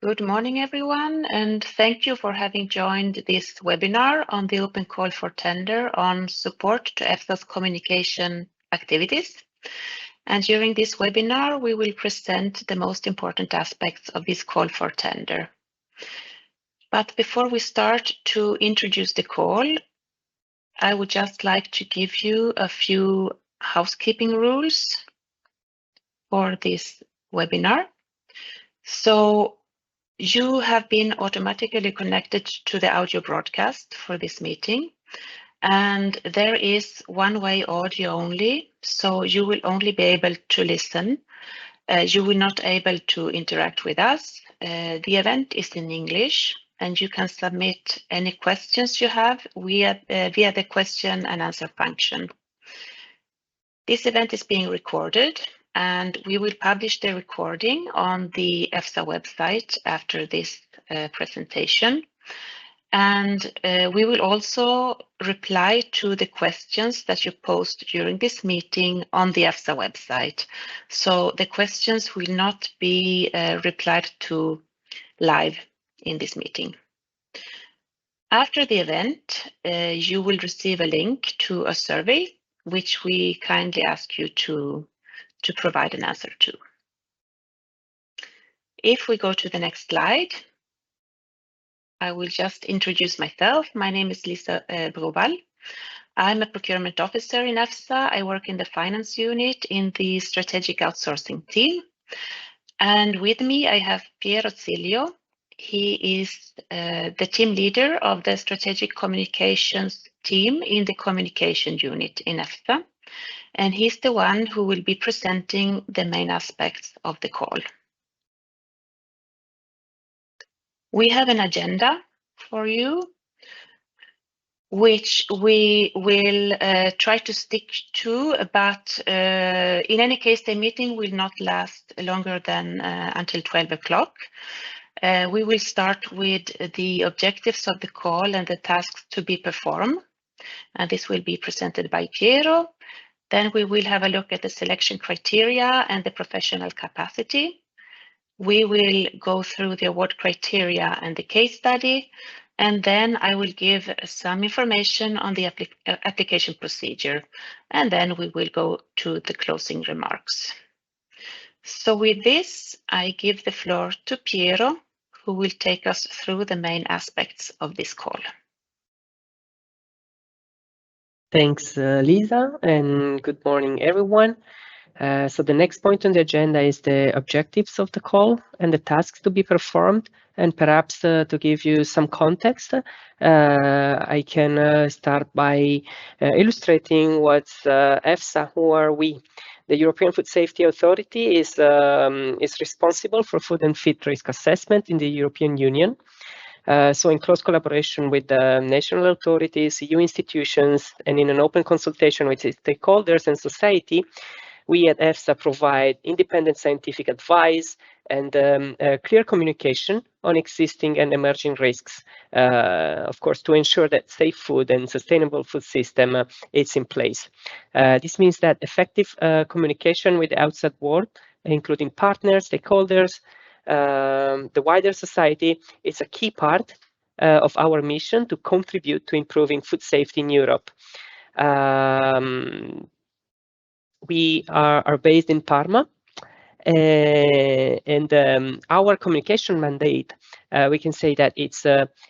Good morning, everyone, and thank you for having joined this webinar on the open call for tender on support to EFSA's communication activities. And during this webinar, we will present the most important aspects of this call for tender. But before we start to introduce the call, I would just like to give you a few housekeeping rules for this webinar. So you have been automatically connected to the audio broadcast for this meeting, and there is one-way audio only, so you will only be able to listen. You will not able to interact with us. The event is in English, and you can submit any questions you have via the question and answer function. This event is being recorded, and we will publish the recording on the EFSA website after this presentation. And we will also reply to the questions that you post during this meeting on the EFSA website. So the questions will not be replied to live in this meeting. After the event, you will receive a link to a survey, which we kindly ask you to provide an answer to. If we go to the next slide, I will just introduce myself. My name is Lisa Broval. I'm a procurement officer in EFSA. I work in the finance unit in the strategic outsourcing team. And with me, I have Piero Zilio. He is the team leader of the strategic communications team in the communication unit in EFSA. And he's the one who will be presenting the main aspects of the call. We have an agenda for you, which we will try to stick to, but in any case, the meeting will not last longer than until 12 o'clock. We will start with the objectives of the call and the tasks to be performed, and this will be presented by Piero. Then we will have a look at the selection criteria and the professional capacity. We will go through the award criteria and the case study, and then I will give some information on the application procedure, and then we will go to the closing remarks. So with this, I give the floor to Piero, who will take us through the main aspects of this call. Thanks, Lisa, and good morning, everyone. So the next point on the agenda is the objectives of the call and the tasks to be performed. And perhaps to give you some context, I can start by illustrating what's EFSA, who are we. The European Food Safety Authority is responsible for food and feed risk assessment in the European Union. So in close collaboration with the national authorities, EU institutions, and in an open consultation with stakeholders and society, we at EFSA provide independent scientific advice and clear communication on existing and emerging risks, of course, to ensure that safe food and sustainable food system is in place. This means that effective communication with the outside world, including partners, stakeholders, the wider society, is a key part of our mission to contribute to improving food safety in Europe. We are based in Parma, and our communication mandate, we can say that it's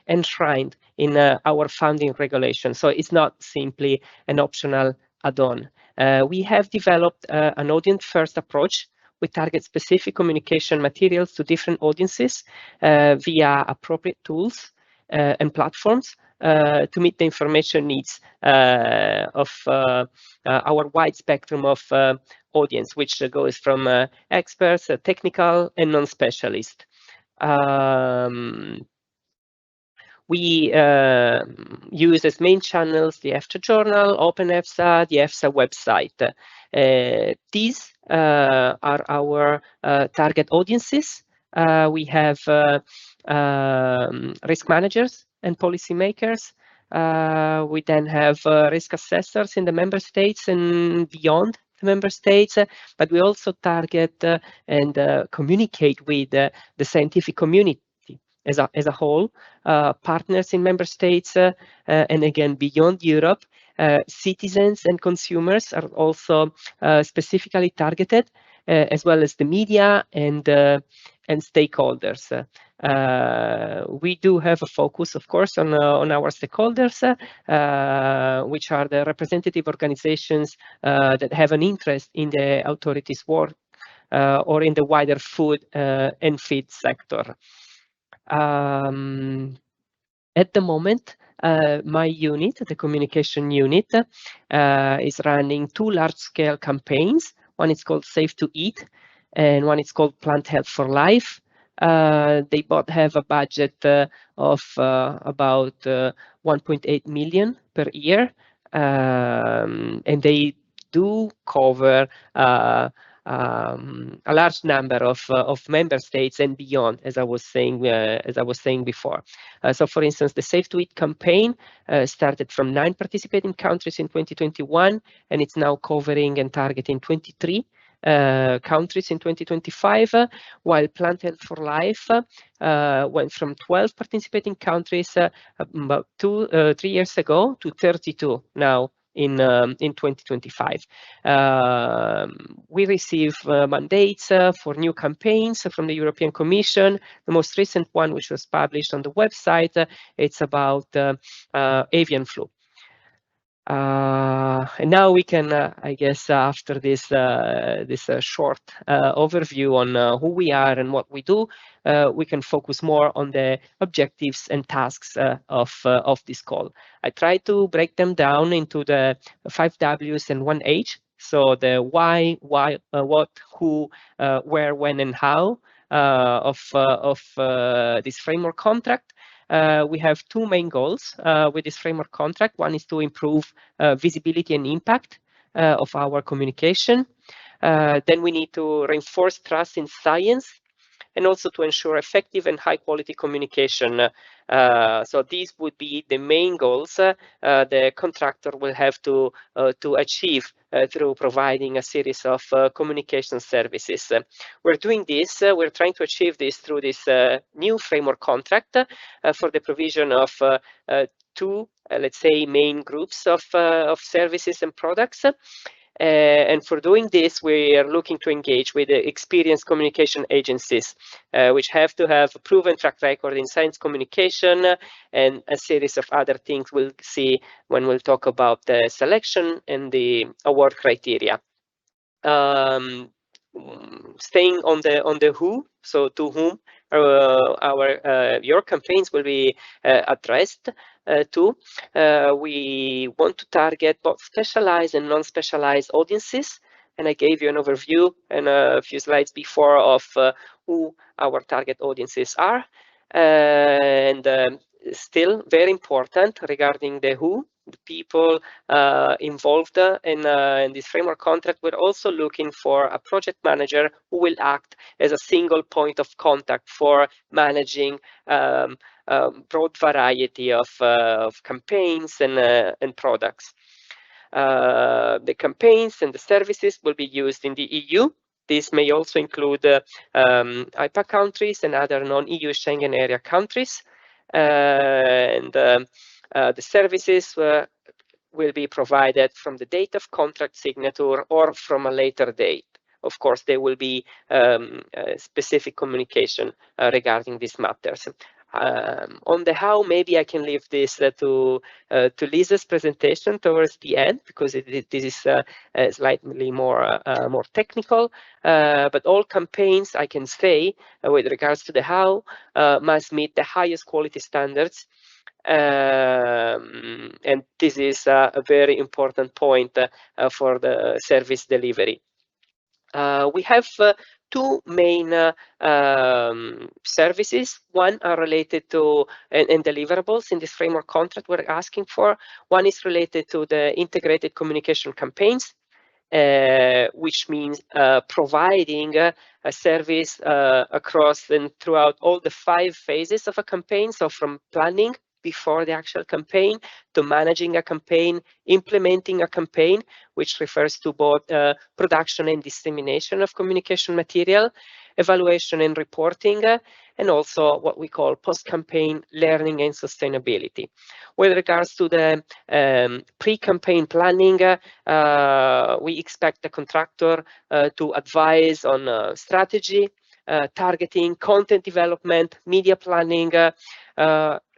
enshrined in our founding regulation. So it's not simply an optional add-on. We have developed an audience-first approach. We target specific communication materials to different audiences via appropriate tools and platforms to meet the information needs of our wide spectrum of audience, which goes from experts, technical, and non-specialist. We use as main channels the EFSA Journal, Open EFSA, the EFSA website. These are our target audiences. We have risk managers and policymakers. We then have risk assessors in the member states and beyond. the member states, but we also target and communicate with the scientific community as a whole, partners in member states, and again, beyond Europe. Citizens and consumers are also specifically targeted, as well as the media and stakeholders. We do have a focus, of course, on our stakeholders, which are the representative organizations that have an interest in the authorities' work or in the wider food and feed sector. At the moment, my unit, the communication unit, is running 2 large-scale campaigns. One is called Safe to Eat, and one is called Plant Health for Life. They both have a budget of about 1.8 million per year, and they do cover a large number of member states and beyond, as I was saying before. So, for instance, the Safe to Eat campaign started from 9 participating countries in 2021, and it's now covering and targeting 23 countries in 2025, while Plant Health for Life went from 12 participating countries about 3 years ago to 32 now in 2025. We receive mandates for new campaigns from the European Commission. The most recent one, which was published on the website, it's about avian flu. And now we can, I guess, after this short overview on who we are and what we do, we can focus more on the objectives and tasks of this call. I try to break them down into the 5 W's and 1 H. So the why, what, who, where, when, and how of this framework contract. We have 2 main goals with this framework contract. One is to improve visibility and impact of our communication. Then we need to reinforce trust in science and also to ensure effective and high quality communication. So these would be the main goals the contractor will have to achieve through providing a series of communication services. We're doing this, we're trying to achieve this through this new framework contract for the provision of 2, let's say, main groups of services and products. And for doing this, we are looking to engage with the experienced communication agencies, which have to have a proven track record in science communication and a series of other things we'll see when we'll talk about the selection and the award criteria. Staying on the who, so to whom your campaigns will be addressed to. We want to target both specialized and non-specialized audiences, and I gave you an overview and a few slides before of who our target audiences are. And still very important regarding the who, the people involved in this framework contract. We're also looking for a project manager who will act as a single point of contact for managing broad variety of campaigns and products. The campaigns and the services will be used in the EU. This may also include IPA countries and other non-EU Schengen area countries. And the services will be provided from the date of contract signature or from a later date. Of course, there will be specific communication regarding these matters. On the how, maybe I can leave this to Lisa's presentation towards the end, because this is slightly more technical. But all campaigns, I can say, with regards to the how, must meet the highest quality standards. And this is a very important point for the service delivery. We have 2 main services. One are related to and deliverables in this framework contract we're asking for. One is related to the integrated communication campaigns, which means providing a service across and throughout all the 5 phases of a campaign. So from planning before the actual campaign, to managing a campaign, implementing a campaign, which refers to both production and dissemination of communication material, evaluation and reporting, and also what we call post-campaign learning and sustainability. With regards to the pre-campaign planning, we expect the contractor to advise on strategy, targeting, content development, media planning,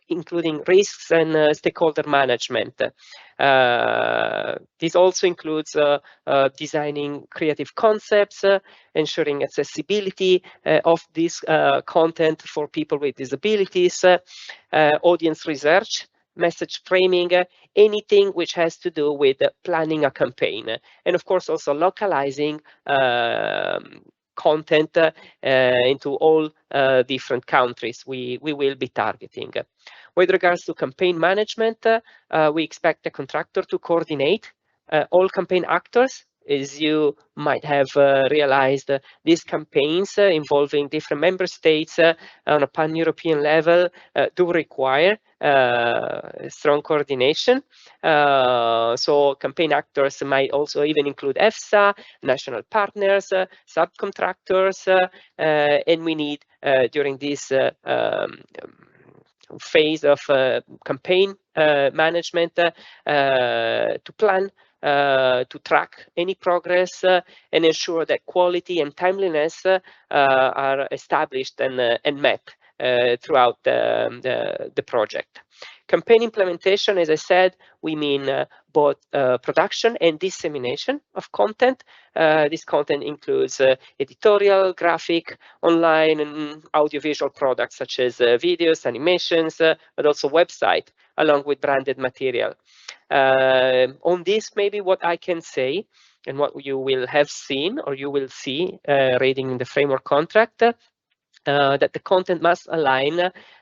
including risks and stakeholder management. This also includes designing creative concepts, ensuring accessibility of this content for people with disabilities, audience research, message framing, anything which has to do with planning a campaign. And of course, also localizing content into all different countries we will be targeting. With regards to campaign management, we expect the contractor to coordinate all campaign actors. As you might have realized, these campaigns involving different member states on a pan-European level do require strong coordination. So campaign actors might also even include EFSA, national partners, subcontractors, and we need during this phase of campaign management to plan, to track any progress and ensure that quality and timeliness are established and met throughout the project. Campaign implementation, as I said, we mean both production and dissemination of content. This content includes editorial, graphic, online, and audiovisual products such as videos, animations, but also website, along with branded material. On this, maybe what I can say, and what you will have seen or you will see reading in the framework contract, that the content must align,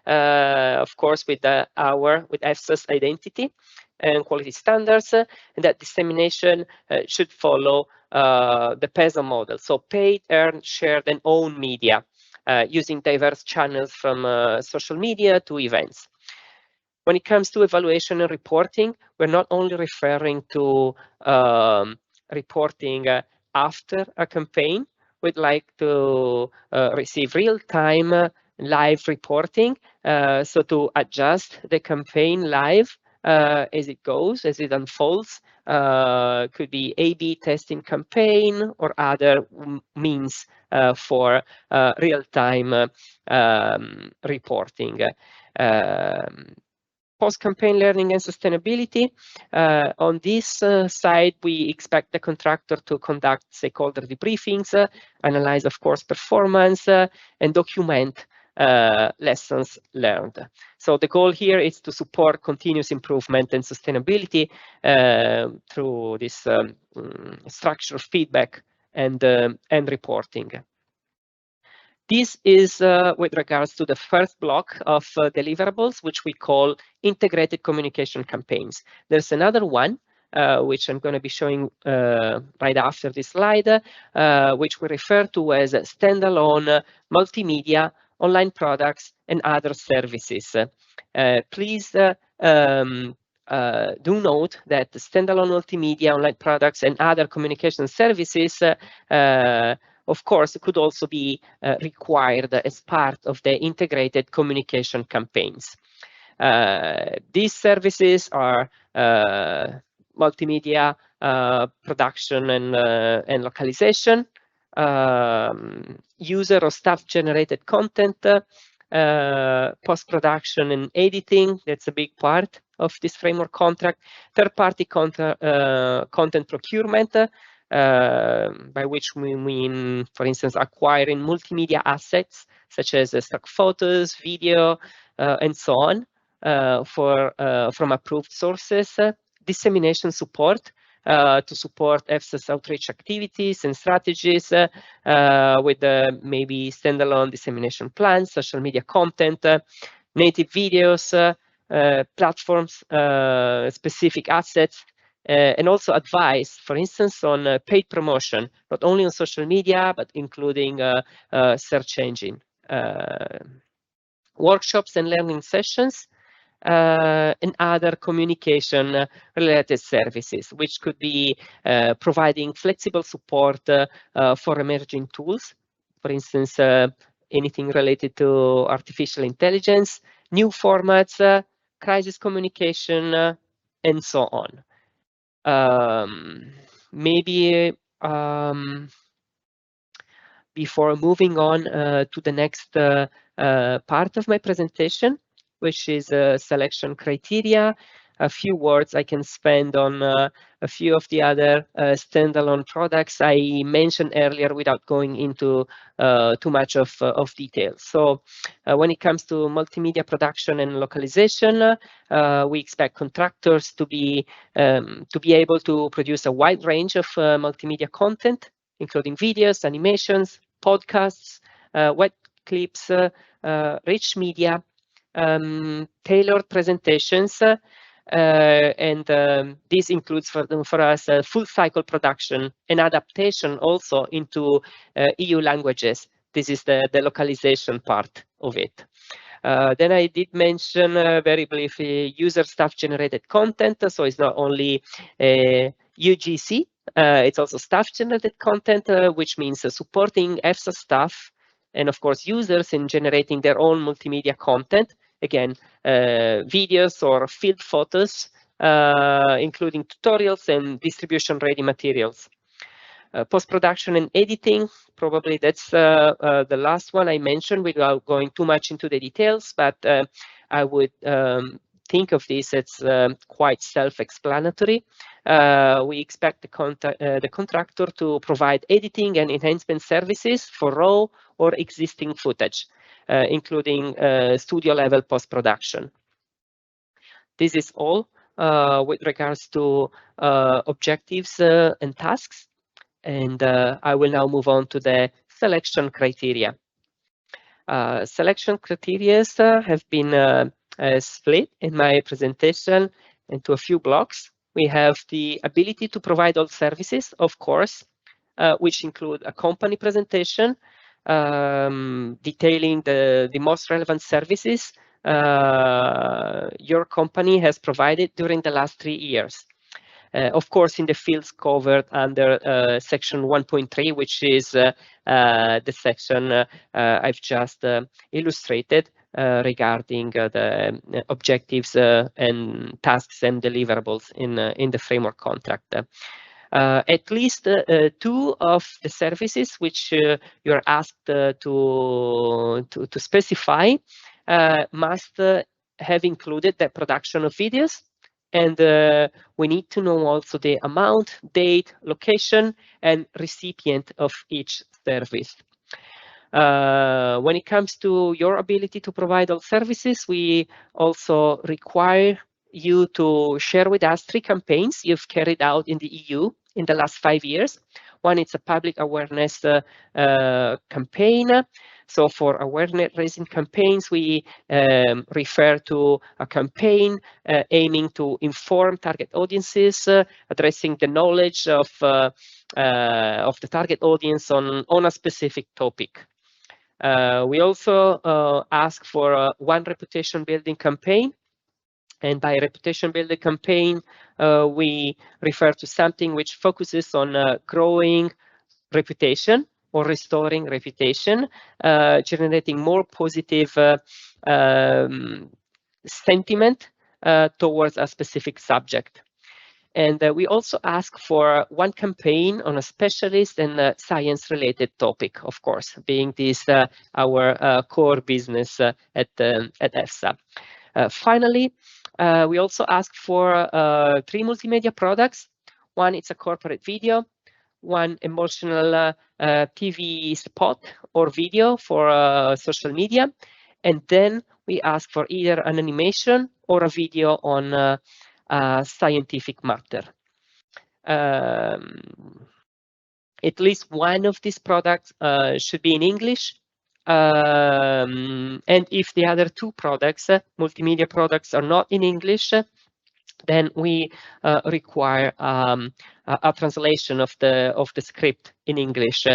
of course, with EFSA's identity and quality standards, and that dissemination should follow the PESA model, so paid, earned, shared, and owned media, using diverse channels from social media to events. When it comes to evaluation and reporting, we're not only referring to reporting after a campaign. We'd like to receive real-time live reporting, so to adjust the campaign live as it goes, as it unfolds. Could be A/B testing campaign or other means for real-time reporting. Post-campaign learning and sustainability. On this side, we expect the contractor to conduct stakeholder debriefings, analyze, of course, performance, and document lessons learned. So the goal here is to support continuous improvement and sustainability through this structured feedback and reporting. This is with regards to the first block of deliverables, which we call integrated communication campaigns. There's another one, which I'm going to be showing right after this slide, which we refer to as standalone multimedia, online products, and other services. Please do note that standalone multimedia, online products, and other communication services of course, could also be required as part of the integrated communication campaigns. These services are multimedia production and localization, user or staff-generated content, post-production and editing. That's a big part of this framework contract. Third-party content procurement, by which we mean, for instance, acquiring multimedia assets such as stock photos, video, and so on from approved sources. Dissemination support to support EFSA's outreach activities and strategies with maybe standalone dissemination plans, social media content, native videos, platforms, specific assets, and also advice, for instance, on paid promotion, not only on social media, but including search engine. Workshops and learning sessions, and other communication related services, which could be providing flexible support for emerging tools. For instance, anything related to artificial intelligence, new formats, crisis communication, and so on. Maybe before moving on to the next part of my presentation, which is selection criteria, a few words I can spend on a few of the other standalone products I mentioned earlier without going into too much of detail. So when it comes to multimedia production and localization, we expect contractors to be able to produce a wide range of multimedia content, including videos, animations, podcasts, web clips, rich media, tailored presentations, and this includes for us full cycle production and adaptation also into EU languages. This is the localization part of it. Then I did mention very briefly user staff generated content. So it's not only UGC, it's also staff generated content, which means supporting EFSA staff and of course users in generating their own multimedia content. Again, videos or field photos, including tutorials and distribution ready materials. Post-production and editing, probably that's the last one I mentioned without going too much into the details, but I would think of this as quite self-explanatory. We expect the contractor to provide editing and enhancement services for raw or existing footage, including studio-level post-production. This is all with regards to objectives and tasks. And I will now move on to the selection criteria. Selection criteria have been split in my presentation into a few blocks. We have the ability to provide all services, of course, which include a company presentation detailing the most relevant services your company has provided during the last 3 years. Of course, in the fields covered under section 1.3, which is the section I've just illustrated regarding the objectives and tasks and deliverables in the framework contract. At least 2 of the services which you're asked to specify must have included the production of videos. And we need to know also the amount, date, location, and recipient of each service. When it comes to your ability to provide all services, we also require you to share with us 3 campaigns you've carried out in the EU in the last 5 years. One is a public awareness campaign. So for awareness raising campaigns, we refer to a campaign aiming to inform target audiences, addressing the knowledge of the target audience on a specific topic. We also ask for one reputation building campaign. And by reputation building campaign, we refer to something which focuses on growing reputation or restoring reputation, generating more positive sentiment towards a specific subject. And we also ask for one campaign on a specialist and science-related topic, of course, being this our core business at EFSA. Finally, we also ask for 3 multimedia products. One, it's a corporate video. One, emotional TV spot or video for social media. And then we ask for either an animation or a video on a scientific matter. At least one of these products should be in English. And if the other 2 products, multimedia products, are not in English, then we require a translation of the script in English,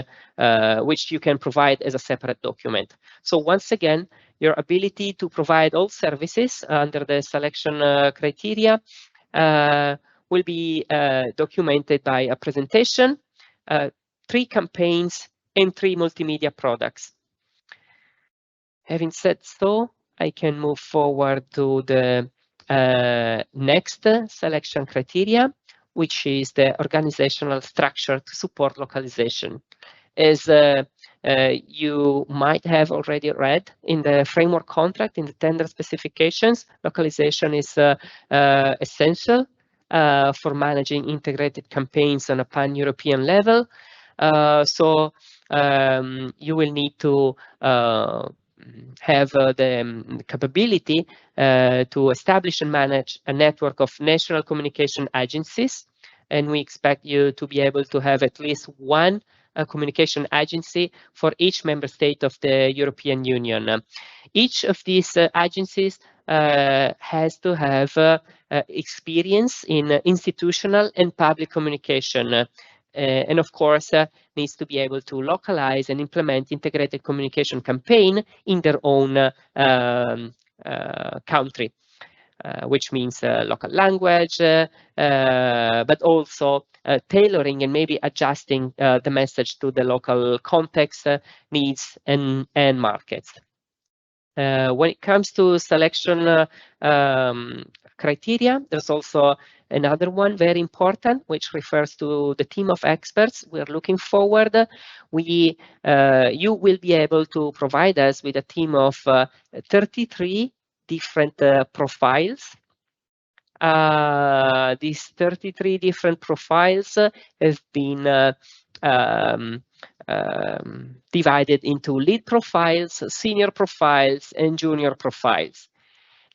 which you can provide as a separate document. So once again, your ability to provide all services under the selection criteria will be documented by a presentation, 3 campaigns, and 3 multimedia products. Having said so, I can move forward to the next selection criteria, which is the organizational structure to support localization. As you might have already read in the framework contract, in the tender specifications, localization is essential for managing integrated campaigns on a pan-European level. So you will need to have the capability to establish and manage a network of national communication agencies. And we expect you to be able to have at least one communication agency for each member state of the European Union. Each of these agencies has to have experience in institutional and public communication. And of course, needs to be able to localize and implement integrated communication campaign in their own country, which means local language, but also tailoring and maybe adjusting the message to the local context, needs, and markets. When it comes to selection criteria, there's also another one very important, which refers to the team of experts we're looking forward. You will be able to provide us with a team of 33 different profiles. These 33 different profiles have been divided into lead profiles, senior profiles, and junior profiles.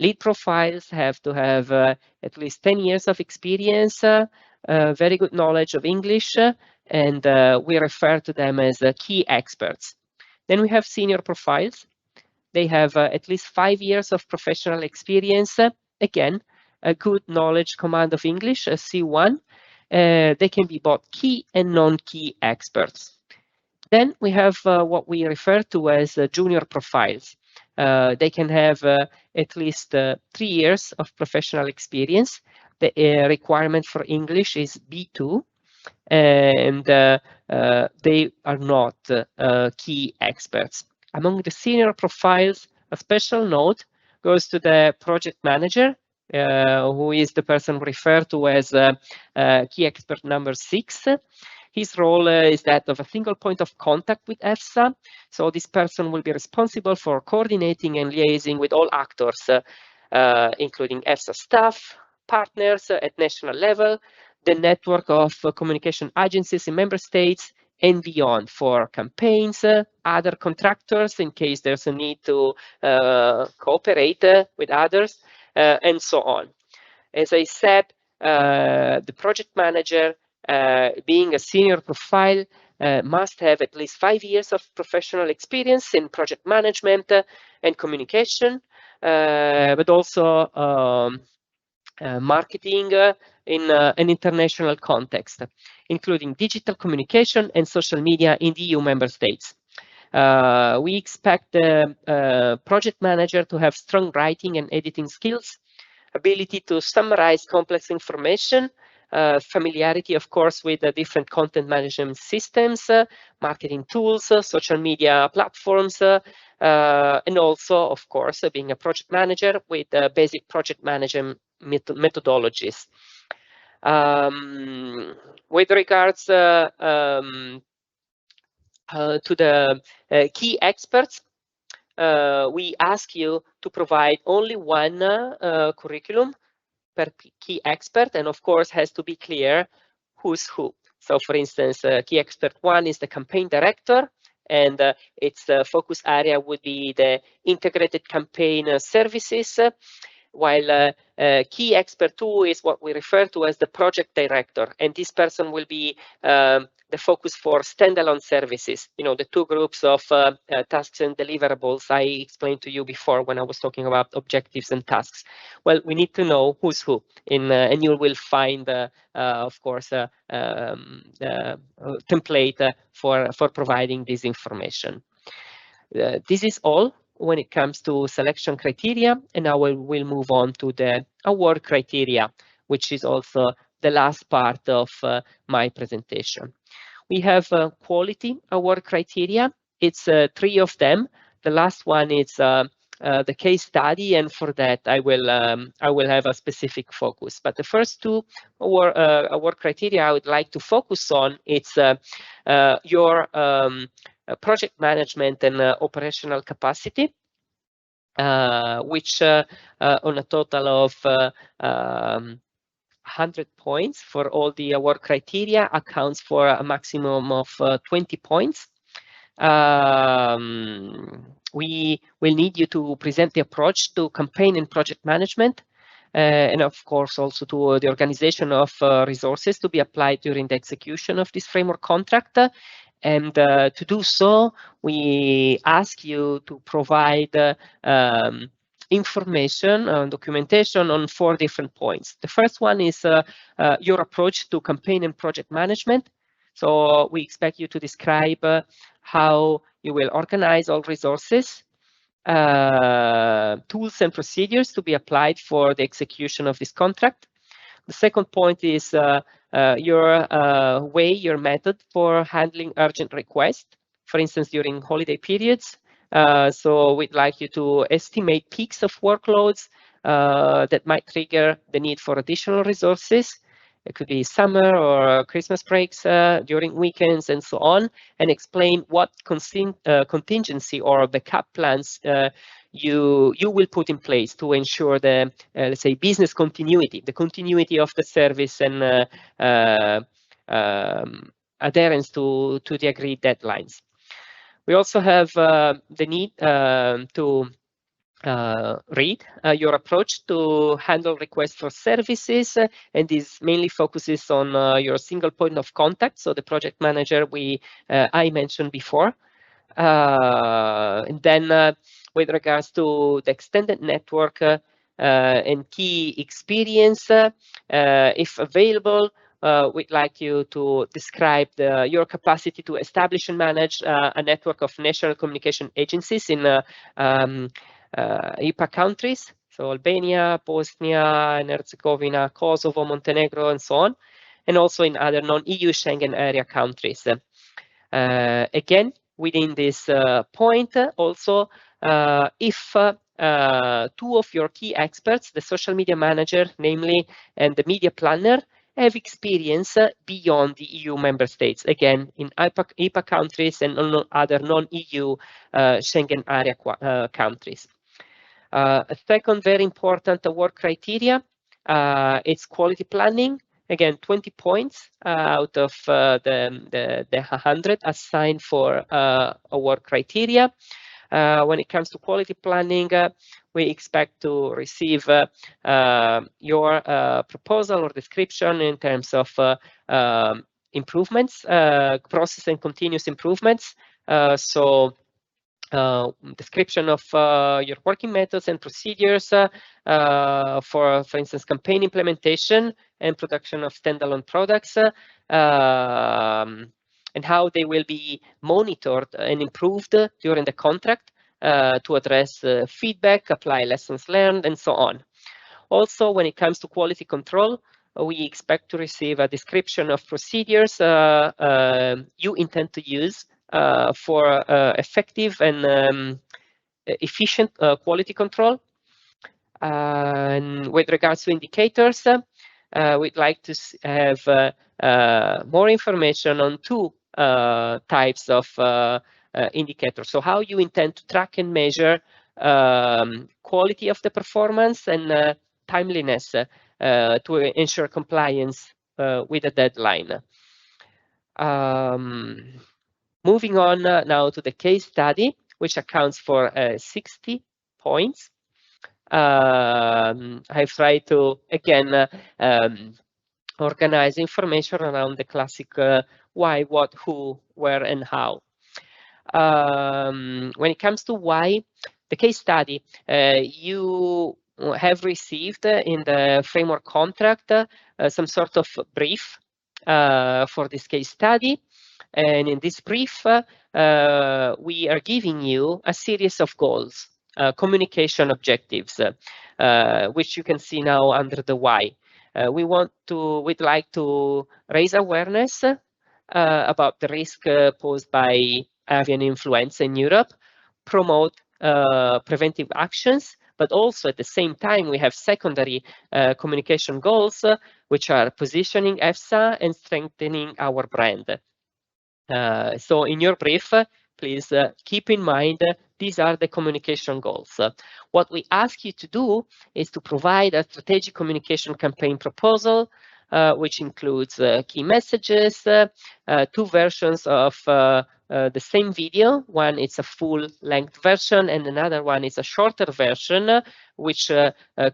Lead profiles have to have at least 10 years of experience, very good knowledge of English, and we refer to them as key experts. Then we have senior profiles. They have at least 5 years of professional experience. Again, a good knowledge command of English, C1. They can be both key and non-key experts. Then we have what we refer to as junior profiles. They can have at least 3 years of professional experience. The requirement for English is B2, and they are not key experts. Among the senior profiles, a special note goes to the project manager, who is the person referred to as key expert number 6. His role is that of a single point of contact with EFSA. So this person will be responsible for coordinating and liaising with all actors, including EFSA staff, partners at national level, the network of communication agencies in member states, and beyond for campaigns, other contractors in case there's a need to cooperate with others, and so on. As I said, the project manager, being a senior profile, must have at least 5 years of professional experience in project management and communication, but also marketing in an international context, including digital communication and social media in the EU member states. We expect the project manager to have strong writing and editing skills, ability to summarize complex information, familiarity, of course, with the different content management systems, marketing tools, social media platforms, and also, of course, being a project manager with basic project management methodologies. With regards to the key experts, we ask you to provide only one curriculum per key expert, and of course has to be clear who's who. So for instance, key expert 1 is the campaign director, and its focus area would be the integrated campaign services. while key expert 2 is what we refer to as the project director, and this person will be the focus for standalone services, the two groups of tasks and deliverables I explained to you before when I was talking about objectives and tasks. Well, we need to know who's who, and you will find, of course, a template for providing this information. This is all when it comes to selection criteria, and now we'll move on to the award criteria, which is also the last part of my presentation. We have quality award criteria. It's 3 of them. The last one is the case study, and for that I will have a specific focus. But the first 2 award criteria I would like to focus on, it's your project management and operational capacity, which on a total of 100 points for all the award criteria accounts for a maximum of 20 points. We will need you to present the approach to campaign and project management, and of course also to the organization of resources to be applied during the execution of this framework contract. And to do so, we ask you to provide information and documentation on 4 different points. The first one is your approach to campaign and project management. So we expect you to describe how you will organize all resources, tools and procedures to be applied for the execution of this contract. The second point is your method for handling urgent requests, for instance, during holiday periods. So we'd like you to estimate peaks of workloads that might trigger the need for additional resources. It could be summer or Christmas breaks during weekends and so on, and explain what contingency or backup plans you will put in place to ensure the, let's say, business continuity, the continuity of the service and adherence to the agreed deadlines. We also have the need to read your approach to handle requests for services, and this mainly focuses on your single point of contact, so the project manager I mentioned before. And then with regards to the extended network and key experience, if available, we'd like you to describe your capacity to establish and manage a network of national communication agencies in EPA countries, so Albania, Bosnia and Herzegovina, Kosovo, Montenegro, and so on, and also in other non-EU Schengen area countries. Again, within this point, also, if 2 of your key experts, the social media manager, namely, and the media planner, have experience beyond the EU member states, again, in EPA countries and other non-EU Schengen area countries. A second very important award criteria, it's quality planning. Again, 20 points out of the 100 assigned for award criteria. When it comes to quality planning, we expect to receive your proposal or description in terms of improvements, process and continuous improvements. So description of your working methods and procedures for instance, campaign implementation and production of standalone products, and how they will be monitored and improved during the contract to address feedback, apply lessons learned, and so on. Also, when it comes to quality control, we expect to receive a description of procedures you intend to use for effective and efficient quality control. And with regards to indicators, we'd like to have more information on 2 types of indicators. So how you intend to track and measure quality of the performance and timeliness to ensure compliance with the deadline. Moving on now to the case study, which accounts for 60 points. I've tried to, again, organize information around the classic why, what, who, where, and how. When it comes to why, the case study, you have received in the framework contract some sort of brief for this case study. And in this brief, we are giving you a series of goals, communication objectives, which you can see now under the why. We'd like to raise awareness about the risk posed by avian influenza in Europe, promote preventive actions, but also at the same time, we have secondary communication goals, which are positioning EFSA and strengthening our brand. So in your brief, please keep in mind these are the communication goals. What we ask you to do is to provide a strategic communication campaign proposal, which includes key messages, 2 versions of the same video. One is a full-length version, and another one is a shorter version, which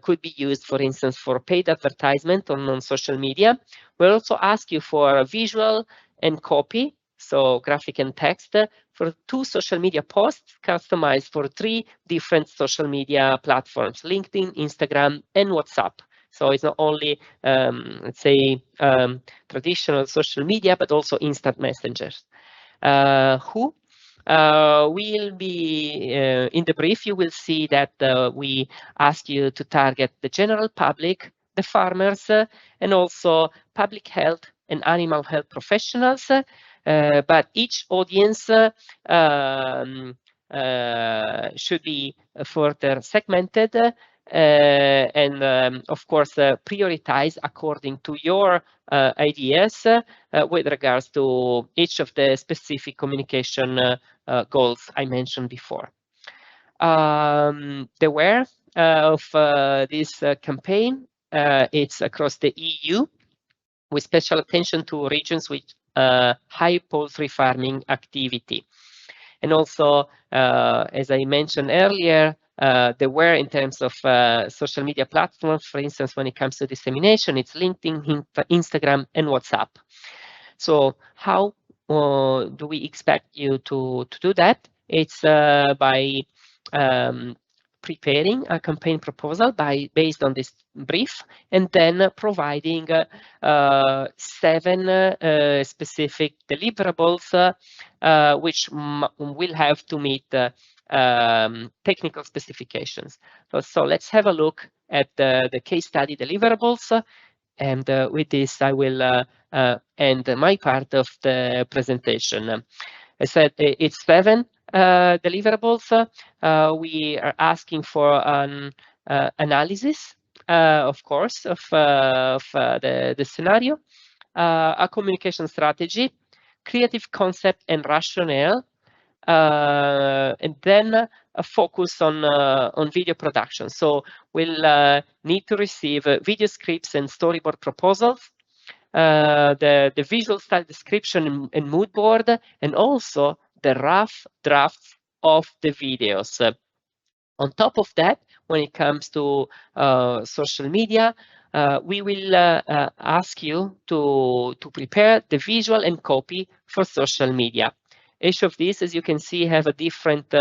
could be used, for instance, for paid advertisement on social media. We'll also ask you for a visual and copy, so graphic and text, for 2 social media posts customized for 3 different social media platforms, LinkedIn, Instagram, and WhatsApp. So it's not only, let's say, traditional social media, but also instant messengers. Who? Will be in the brief, you will see that we ask you to target the general public, the farmers, and also public health and animal health professionals. But each audience should be further segmented and of course prioritize according to your ideas with regards to each of the specific communication goals I mentioned before. The where of this campaign, it's across the EU, with special attention to regions with high poultry farming activity. And also, as I mentioned earlier, the where in terms of social media platforms, for instance, when it comes to dissemination, it's LinkedIn, Instagram, and WhatsApp. So how do we expect you to do that? It's by preparing a campaign proposal based on this brief, and then providing 7 specific deliverables which will have to meet technical specifications. So let's have a look at the case study deliverables. And with this, I will end my part of the presentation. I said it's 7 deliverables. We are asking for an analysis, of course, of the scenario, a communication strategy, creative concept and rationale, and then a focus on video production. So we'll need to receive video scripts and storyboard proposals, the visual style description and mood board, and also the rough drafts of the videos. On top of that, when it comes to social media, we will ask you to prepare the visual and copy for social media. Each of these, as you can see, have a different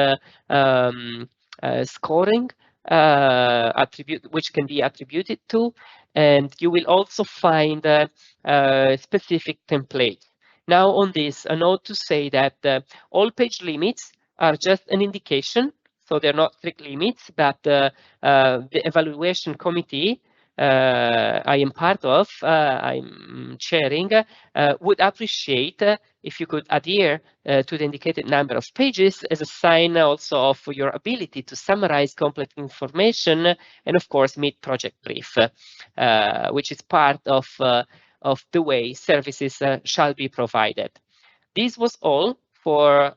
scoring attribute, which can be attributed to, and you will also find specific templates. Now on this, a note to say that all page limits are just an indication, so they're not strict limits, but the evaluation committee I am part of, I'm chairing, would appreciate if you could adhere to the indicated number of pages as a sign also of your ability to summarize complex information and, of course, meet project brief, which is part of the way services shall be provided. This was all for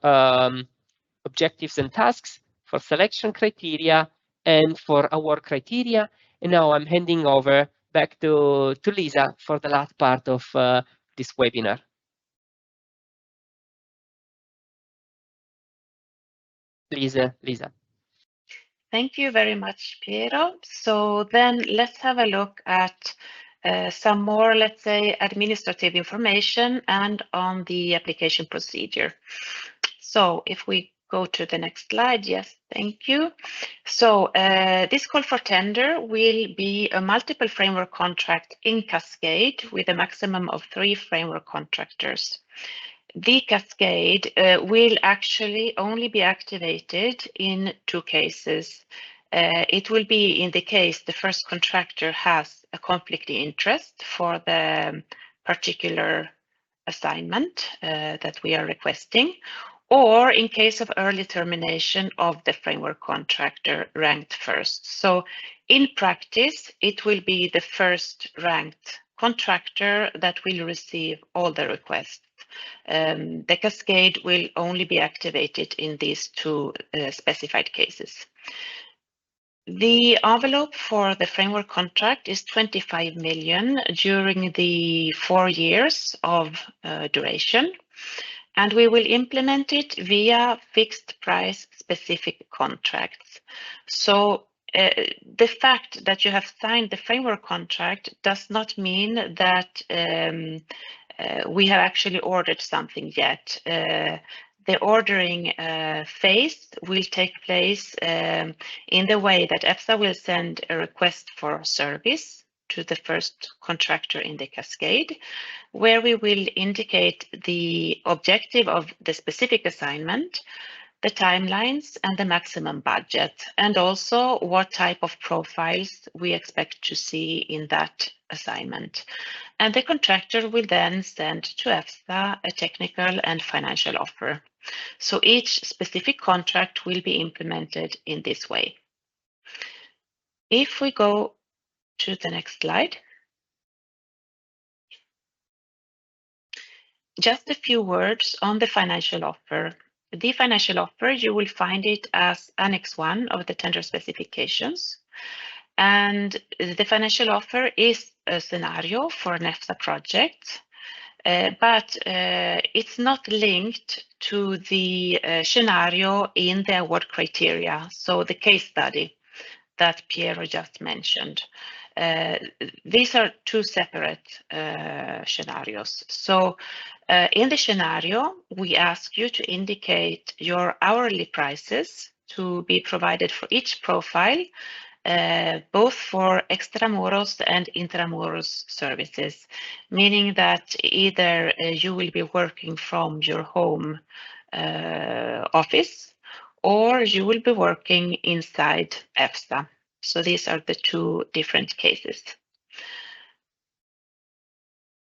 objectives and tasks, for selection criteria, and for award criteria. And now I'm handing over back to Lisa for the last part of this webinar. Lisa. Thank you very much, Piero. So then let's have a look at some more, let's say, administrative information and on the application procedure. So if we go to the next slide, yes, thank you. So this call for tender will be a multiple framework contract in cascade with a maximum of 3 framework contractors. The cascade will actually only be activated in 2 cases. It will be in the case the first contractor has a conflict of interest for the particular assignment that we are requesting, or in case of early termination of the framework contractor ranked first. So in practice, it will be the first ranked contractor that will receive all the requests. The cascade will only be activated in these 2 specified cases. The envelope for the framework contract is 25 million during the 4 years of duration, and we will implement it via fixed price specific contracts. So the fact that you have signed the framework contract does not mean that we have actually ordered something yet. The ordering phase will take place in the way that EFSA will send a request for service to the first contractor in the cascade, where we will indicate the objective of the specific assignment, the timelines and the maximum budget, and also what type of profiles we expect to see in that assignment. And the contractor will then send to EFSA a technical and financial offer. So each specific contract will be implemented in this way. If we go to the next slide. Just a few words on the financial offer. The financial offer, you will find it as Annex 1 of the tender specifications. And the financial offer is a scenario for an EFSA project, but it's not linked to the scenario in the award criteria, so the case study that Piero just mentioned. These are 2 separate scenarios. So in the scenario, we ask you to indicate your hourly prices to be provided for each profile, both for extramuros and intramuros services, meaning that either you will be working from your home office or you will be working inside EFSA. So these are the 2 different cases.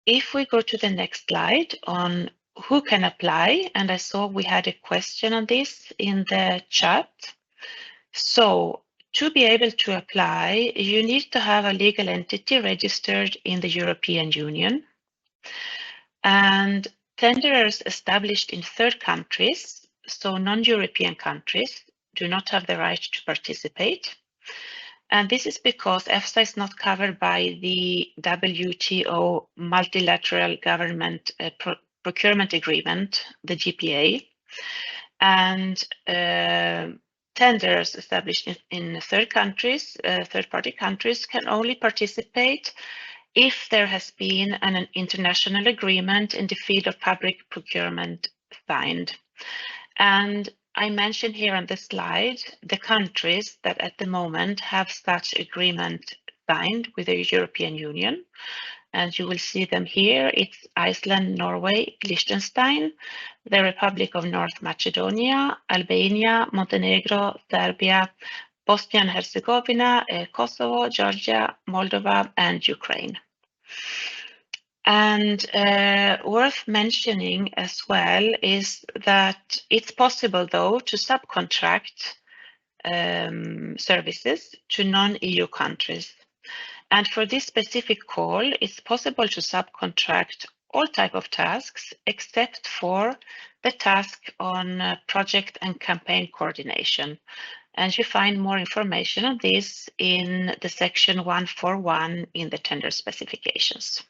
If we go to the next slide on who can apply, and I saw we had a question on this in the chat. So to be able to apply, you need to have a legal entity registered in the European Union. And tenderers established in 3rd countries, so non-European countries, do not have the right to participate. And this is because EFSA is not covered by the WTO Multilateral Government Procurement Agreement, the GPA. And tenders established in 3rd countries, third-party countries, can only participate if there has been an international agreement in the field of public procurement signed. And I mentioned here on the slide the countries that at the moment have such agreement signed with the European Union. And you will see them here. It's Iceland, Norway, Liechtenstein, the Republic of North Macedonia, Albania, Montenegro, Serbia, Bosnia and Herzegovina, Kosovo, Georgia, Moldova, and Ukraine. And worth mentioning as well is that it's possible, though, to subcontract services to non-EU countries. And for this specific call, it's possible to subcontract all type of tasks except for the task on project and campaign coordination. And you find more information on this in the section 141 in the tender specifications.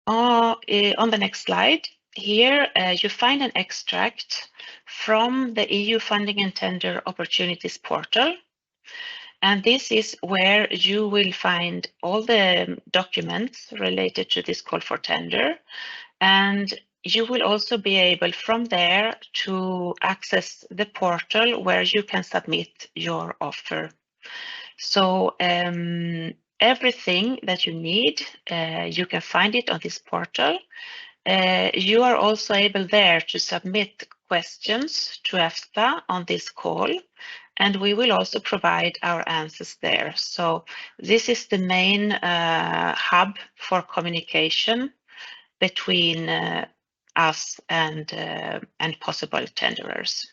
On the next slide, here you find an extract from the EU Funding and Tender Opportunities portal. And this is where you will find all the documents related to this call for tender. And you will also be able from there to access the portal where you can submit your offer. So everything that you need, you can find it on this portal. You are also able there to submit questions to EFSA on this call, and we will also provide our answers there. So this is the main hub for communication between us and possible tenderers.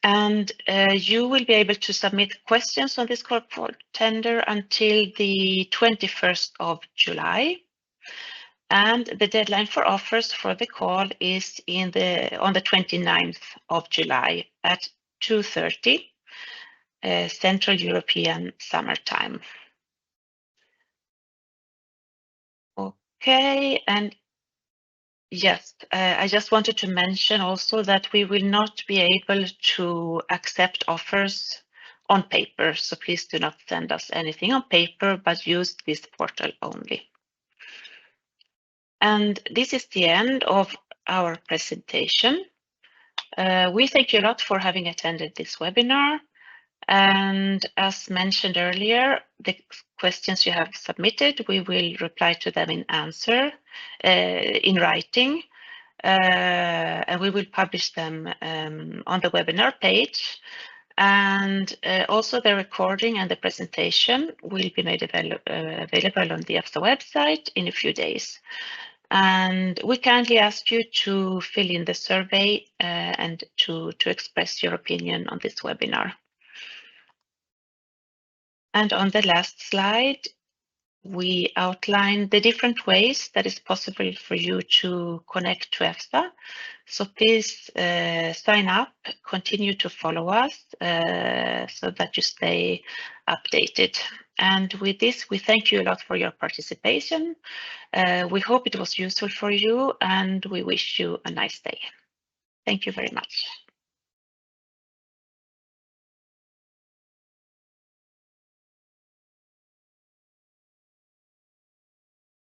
And you will be able to submit questions on this call for tender until the 21st of July. And the deadline for offers for the call is on the 29th of July at 2:30 Central European Summer Time. Okay, and yes, I just wanted to mention also that we will not be able to accept offers on paper, so please do not send us anything on paper, but use this portal only. And this is the end of our presentation. We thank you a lot for having attended this webinar. And as mentioned earlier, the questions you have submitted, we will reply to them in in writing, and we will publish them on the webinar page. And also the recording and the presentation will be made available on the EFSA website in a few days. And we kindly ask you to fill in the survey and to express your opinion on this webinar. And on the last slide, we outline the different ways that is possible for you to connect to EFSA. So please sign up, continue to follow us so that you stay updated. And with this, we thank you a lot for your participation. We hope it was useful for you, and we wish you a nice day. Thank you very much.